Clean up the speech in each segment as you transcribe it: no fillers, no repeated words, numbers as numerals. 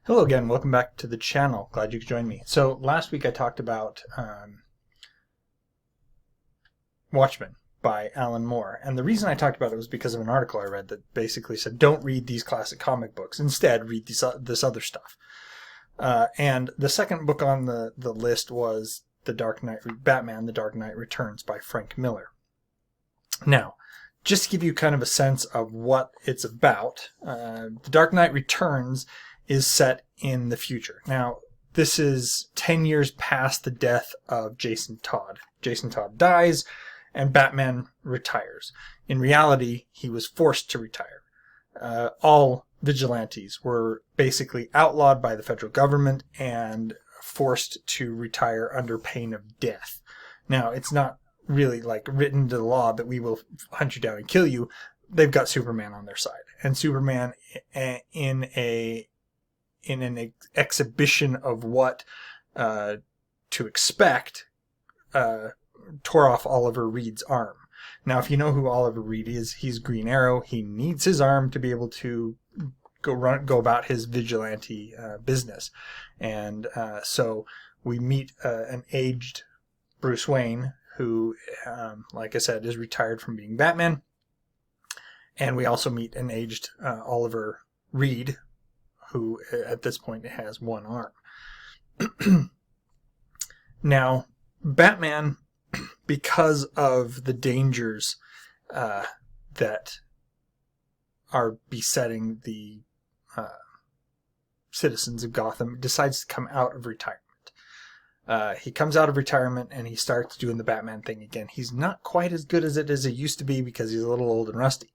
Hello again, welcome back to the channel. Glad you could join me. So last week I talked about Watchmen by Alan Moore, and the reason I talked about it was because of an article I read that basically said don't read these classic comic books, instead read this other stuff. And the second book on the list was Batman: The Dark Knight Returns by Frank Miller. Now, just to give you kind of a sense of what it's about, The Dark Knight Returns is set in the future. Now, this is 10 years past the death of Jason Todd. Jason Todd dies, and Batman retires. In reality, he was forced to retire. All vigilantes were basically outlawed by the federal government and forced to retire under pain of death. Now, it's not really like written into the law that we will hunt you down and kill you. They've got Superman on their side. And Superman, in an exhibition of what to expect, tore off Oliver Reed's arm. Now, if you know who Oliver Reed is, he's Green Arrow. He needs his arm to be able to go about his vigilante business. And so we meet an aged Bruce Wayne who, like I said, is retired from being Batman. And we also meet an aged Oliver Reed, who at this point has one arm. Now, Batman, because of the dangers that are besetting the citizens of Gotham, decides to come out of retirement. He comes out of retirement and he starts doing the Batman thing again. He's not quite as good as it used to be because he's a little old and rusty.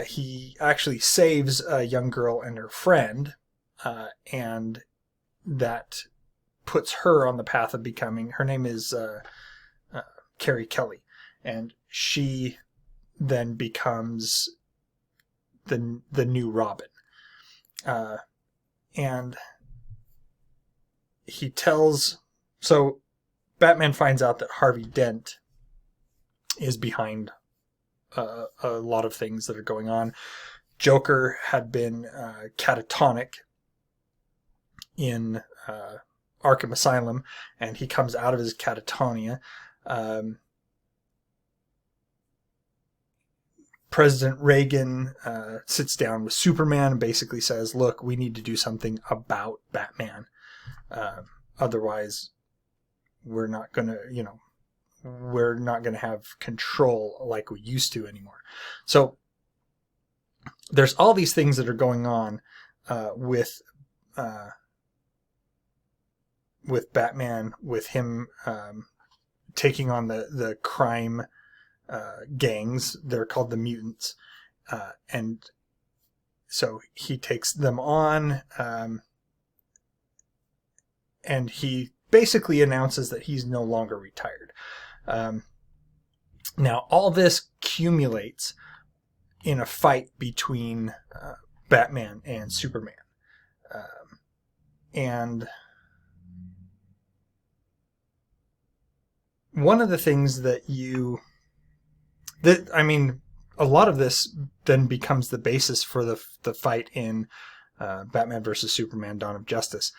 He actually saves a young girl and her friend, and that puts her on the path of becoming, her name is Carrie Kelly, and she then becomes the new Robin. And he so Batman finds out that Harvey Dent is behind a lot of things that are going on. Joker had been catatonic in Arkham Asylum, and he comes out of his catatonia. President Reagan sits down with Superman and basically says, look, we need to do something about Batman. Otherwise, we're not going to have control like we used to anymore. So there's all these things that are going on with Batman, with him taking on the crime gangs. They're called the mutants. And so he takes them on, and he basically announces that he's no longer retired. Now, all this accumulates in a fight between Batman and Superman. And one of the things a lot of this then becomes the basis for the fight in Batman versus Superman: Dawn of Justice.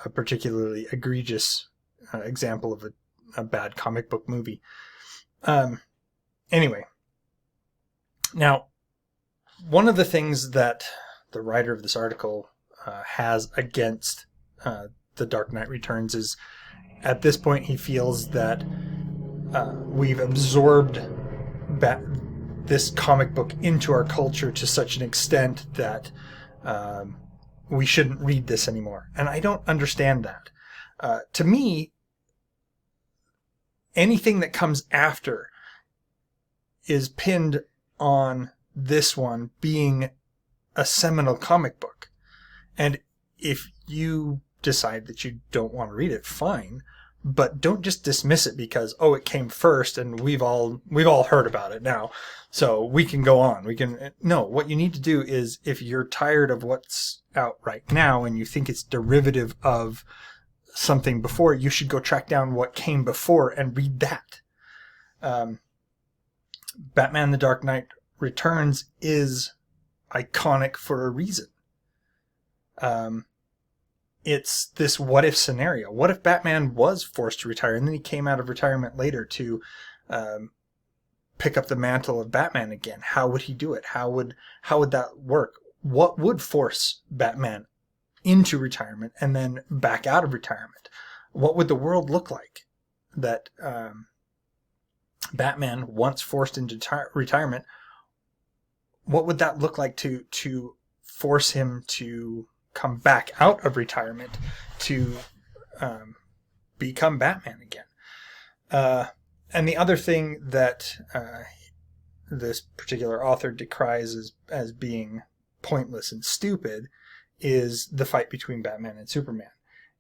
A particularly egregious example of a bad comic book movie. Anyway, now, one of the things that the writer of this article has against The Dark Knight Returns is, at this point, he feels that we've absorbed this comic book into our culture to such an extent that we shouldn't read this anymore. And I don't understand that. To me, anything that comes after is pinned on this one being a seminal comic book. And if you decide that you don't want to read it, fine. But don't just dismiss it because, it came first and we've all heard about it now, so we can go on. No, what you need to do is, if you're tired of what's out right now and you think it's derivative of something before, you should go track down what came before and read that. Batman: The Dark Knight Returns is iconic for a reason. It's this what if scenario. What if Batman was forced to retire and then he came out of retirement later to pick up the mantle of Batman again? How would he do it? How would that work? What would force Batman into retirement and then back out of retirement? What would the world look like that Batman, once forced into retirement, what would that look like to force him to come back out of retirement to become Batman again? And the other thing that this particular author decries as being pointless and stupid is the fight between Batman and Superman,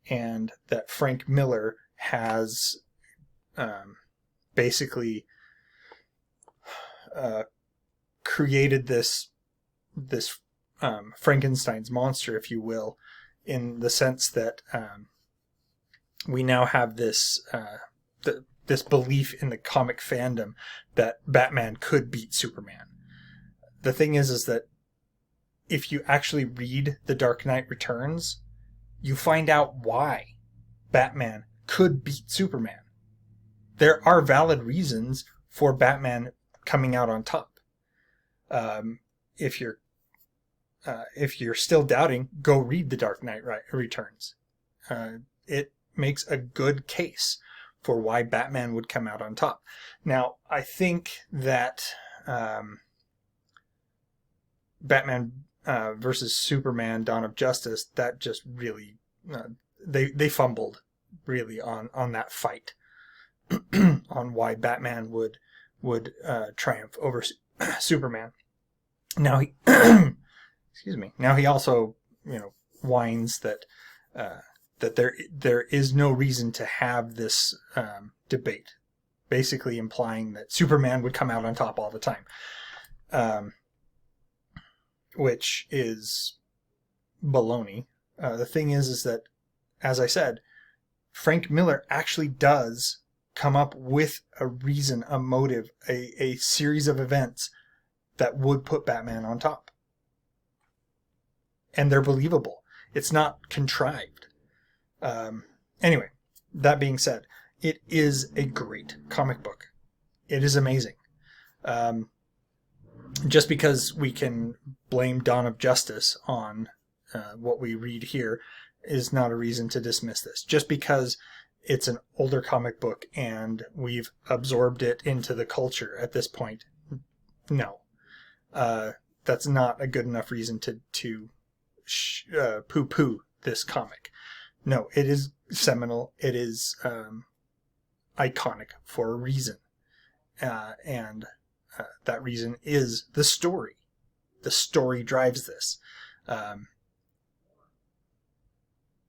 and that Frank Miller has basically created this Frankenstein's monster, if you will, in the sense that we now have this this belief in the comic fandom that Batman could beat Superman. The thing is that if you actually read The Dark Knight Returns, you find out why Batman could beat Superman. There are valid reasons for Batman coming out on top. If you're still doubting, go read The Dark Knight Returns. It makes a good case for why Batman would come out on top. Now, I think that Batman versus Superman: Dawn of Justice, that just really they fumbled really on that fight on why Batman would triumph over Superman. Now he excuse me. Now he also whines that that there is no reason to have this debate, basically implying that Superman would come out on top all the time, which is baloney. The thing is that, as I said, Frank Miller actually does come up with a reason, a motive, a series of events that would put Batman on top. And they're believable. It's not contrived. Anyway, that being said, it is a great comic book. It is amazing. Just because we can blame Dawn of Justice on what we read here is not a reason to dismiss this. Just because it's an older comic book and we've absorbed it into the culture at this point, no. That's not a good enough reason to poo-poo this comic. No, it is seminal. It is iconic for a reason. And that reason is the story. The story drives this.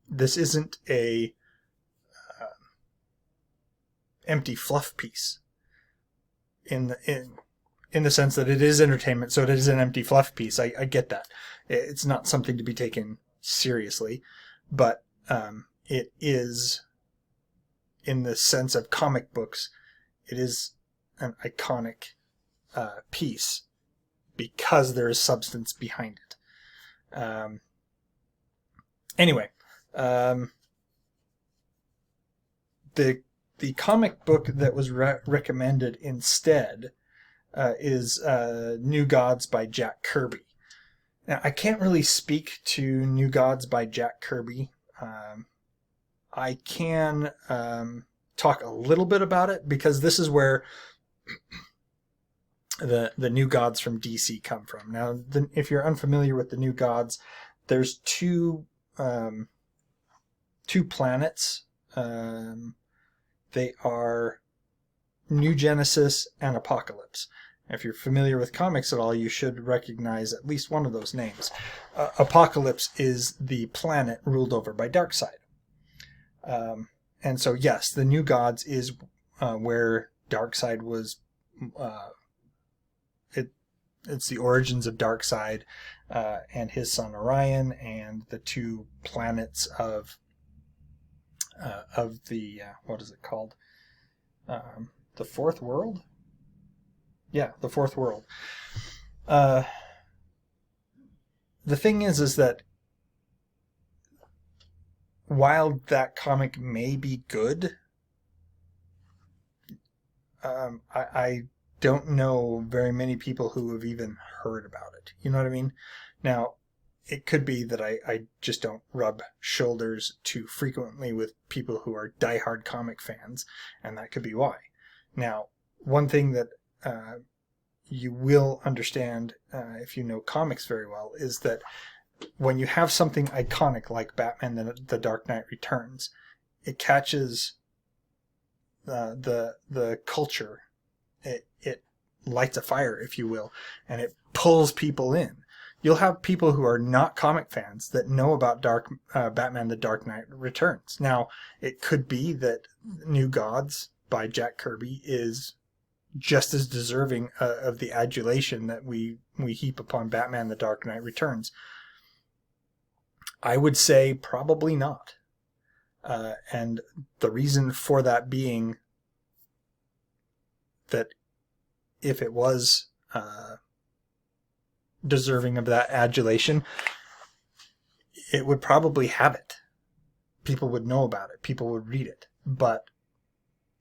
This isn't a empty fluff piece in the sense that it is entertainment, so it is an empty fluff piece. I get that. It's not something to be taken seriously, but it is, in the sense of comic books, it is an iconic piece because there is substance behind it. Anyway, the comic book that was recommended instead is New Gods by Jack Kirby. Now, I can't really speak to New Gods by Jack Kirby. I can talk a little bit about it because this is where the New Gods from DC come from. Now, if you're unfamiliar with the New Gods, there's two planets. They are New Genesis and Apocalypse. If you're familiar with comics at all, you should recognize at least one of those names. Apocalypse is the planet ruled over by Darkseid. And so, yes, the New Gods is where Darkseid was. It's the origins of Darkseid and his son Orion, and the two planets of the what is it called? The Fourth World? Yeah, the Fourth World. The thing is that while that comic may be good, I don't know very many people who have even heard about it. You know what I mean? Now, it could be that I just don't rub shoulders too frequently with people who are diehard comic fans, and that could be why. Now, one thing that you will understand if you know comics very well is that when you have something iconic like Batman the Dark Knight Returns, it catches the culture. It lights a fire, if you will, and it pulls people in. You'll have people who are not comic fans that know about Batman the Dark Knight Returns. Now, it could be that New Gods by Jack Kirby is just as deserving of the adulation that we heap upon Batman the Dark Knight Returns. I would say probably not. And the reason for that being that if it was deserving of that adulation, it would probably have it. People would know about it. People would read it. But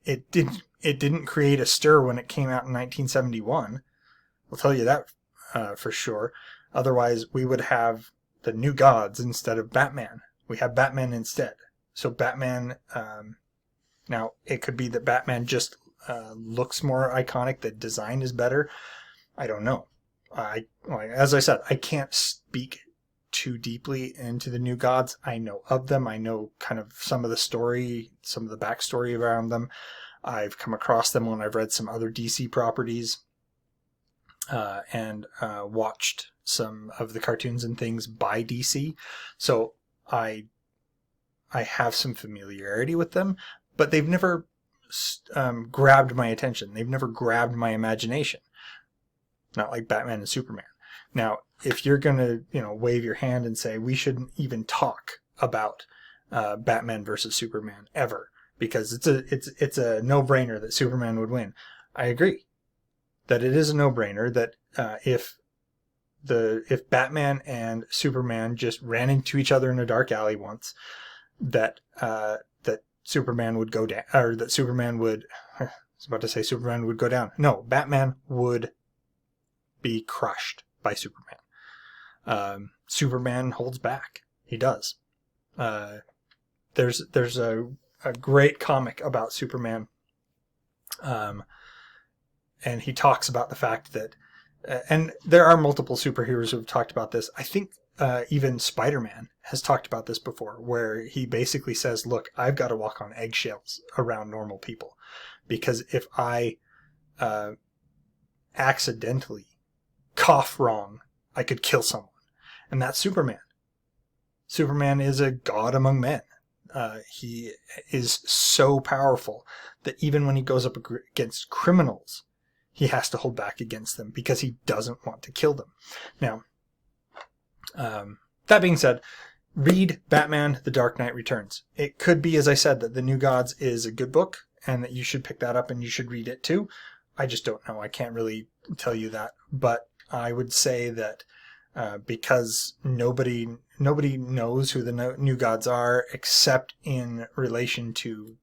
it didn't create a stir when it came out in 1971. I'll tell you that for sure. Otherwise, we would have the New Gods instead of Batman. We have Batman instead. So Batman, now it could be that Batman just looks more iconic, the design is better. I don't know. As I said, I can't speak too deeply into the New Gods. I know of them. I know kind of some of the story, some of the backstory around them. I've come across them when I've read some other DC properties and watched some of the cartoons and things by DC. So I have some familiarity with them, but they've never grabbed my attention. They've never grabbed my imagination. Not like Batman and Superman. Now, if you're going to, wave your hand and say we shouldn't even talk about Batman versus Superman ever, because it's a no-brainer that Superman would win, I agree that it is a no-brainer that if Batman and Superman just ran into each other in a dark alley once, that Superman would go down, or that Superman would. I was about to say Superman would go down. No, Batman would be crushed by Superman. Superman holds back. He does. There's a great comic about Superman, and he talks about the fact that, and there are multiple superheroes who have talked about this. I think even Spider-Man has talked about this before, where he basically says, look, I've got to walk on eggshells around normal people, because if I accidentally cough wrong, I could kill someone. And that's Superman. Superman is a god among men. He is so powerful that even when he goes up against criminals, he has to hold back against them because he doesn't want to kill them. Now, that being said, read Batman The Dark Knight Returns. It could be, as I said, that The New Gods is a good book and that you should pick that up and you should read it too. I just don't know. I can't really tell you that. But I would say that because nobody knows who the New Gods are except in relation to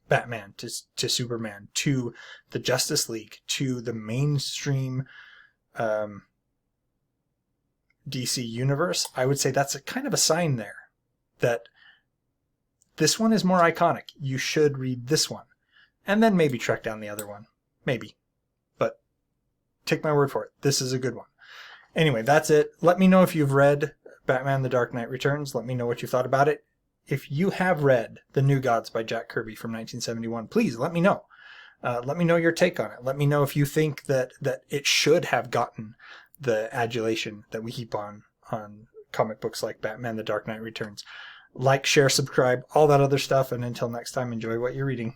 Batman, to Superman, to the Justice League, to the mainstream DC universe, I would say that's a kind of a sign there that this one is more iconic. You should read this one and then maybe track down the other one. Maybe. But take my word for it. This is a good one. Anyway, that's it. Let me know if you've read Batman The Dark Knight Returns. Let me know what you thought about it. If you have read The New Gods by Jack Kirby from 1971, please let me know. Let me know your take on it. Let me know if you think that it should have gotten the adulation that we heap on comic books like Batman The Dark Knight Returns. Like, share, subscribe, all that other stuff. And until next time, enjoy what you're reading.